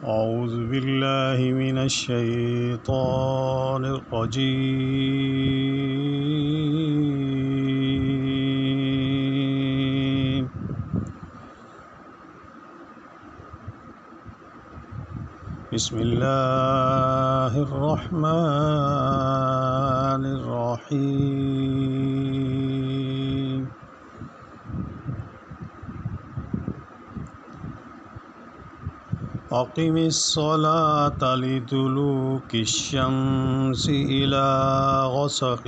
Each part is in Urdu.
أعوذ بالله من الشيطان الرجيم. بسم الله الرحمن الرحيم. أقم الصلاة لدلوك الشمس إلى غسق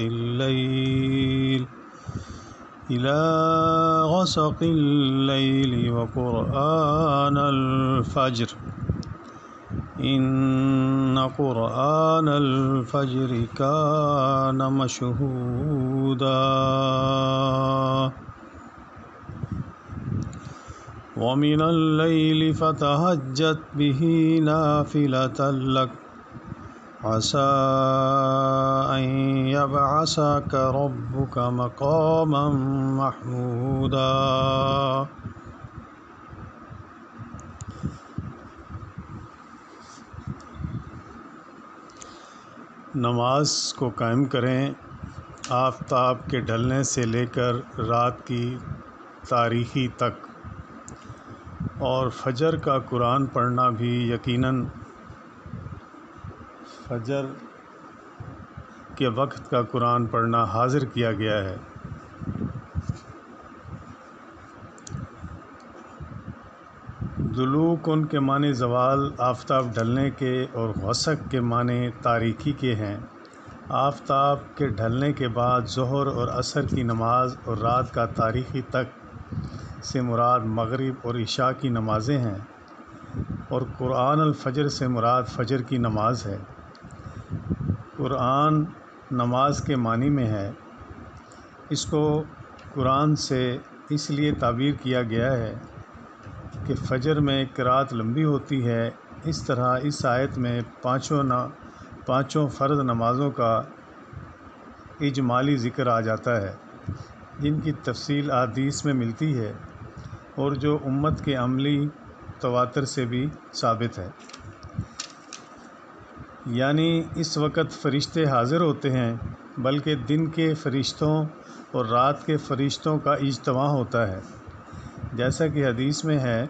الليل وقرآن الفجر إن قرآن الفجر كان مشهودا ومن الليل فتهجد به نافلة لك عسى أن يبعثك ربك مقاما محمودا. نماز کو قائم کریں آفتاب کے ڈھلنے سے لے کر رات کی تاریکی تک، اور فجر کا قرآن پڑھنا بھی یقیناً فجر کے وقت کا قرآن پڑھنا حاضر کیا گیا ہے۔ دلوک ان کے معنی زوال، آفتاب ڈھلنے کے، اور غسق کے معنی تاریکی کے ہیں۔ آفتاب کے ڈھلنے کے بعد ظہر اور عصر کی نماز اور رات کا تاریکی تک سے مراد مغرب اور عشاء کی نمازیں ہیں، اور قرآن الفجر سے مراد فجر کی نماز ہے۔ قرآن نماز کے معنی میں ہے۔ اس کو قرآن سے اس لیے تعبیر کیا گیا ہے کہ فجر میں قرأت لمبی ہوتی ہے۔ اس طرح اس آیت میں پانچوں فرض نمازوں کا اجمالی ذکر آ جاتا ہے، جن کی تفصیل احادیث میں ملتی ہے اور جو امت کے عملی تواتر سے بھی ثابت ہے۔ یعنی اس وقت فرشتے حاضر ہوتے ہیں، بلکہ دن کے فرشتوں اور رات کے فرشتوں کا اجتماع ہوتا ہے، جیسا کہ حدیث میں ہے۔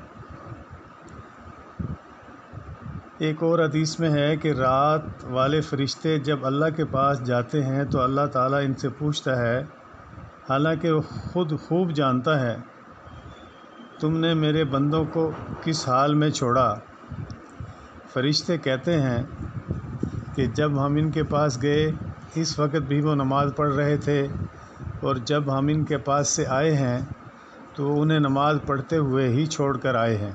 ایک اور حدیث میں ہے کہ رات والے فرشتے جب اللہ کے پاس جاتے ہیں تو اللہ تعالیٰ ان سے پوچھتا ہے، حالانکہ وہ خود خوب جانتا ہے، تم نے میرے بندوں کو کس حال میں چھوڑا؟ فرشتے کہتے ہیں کہ جب ہم ان کے پاس گئے اس وقت بھی وہ نماز پڑھ رہے تھے، اور جب ہم ان کے پاس سے آئے ہیں تو انہیں نماز پڑھتے ہوئے ہی چھوڑ کر آئے ہیں۔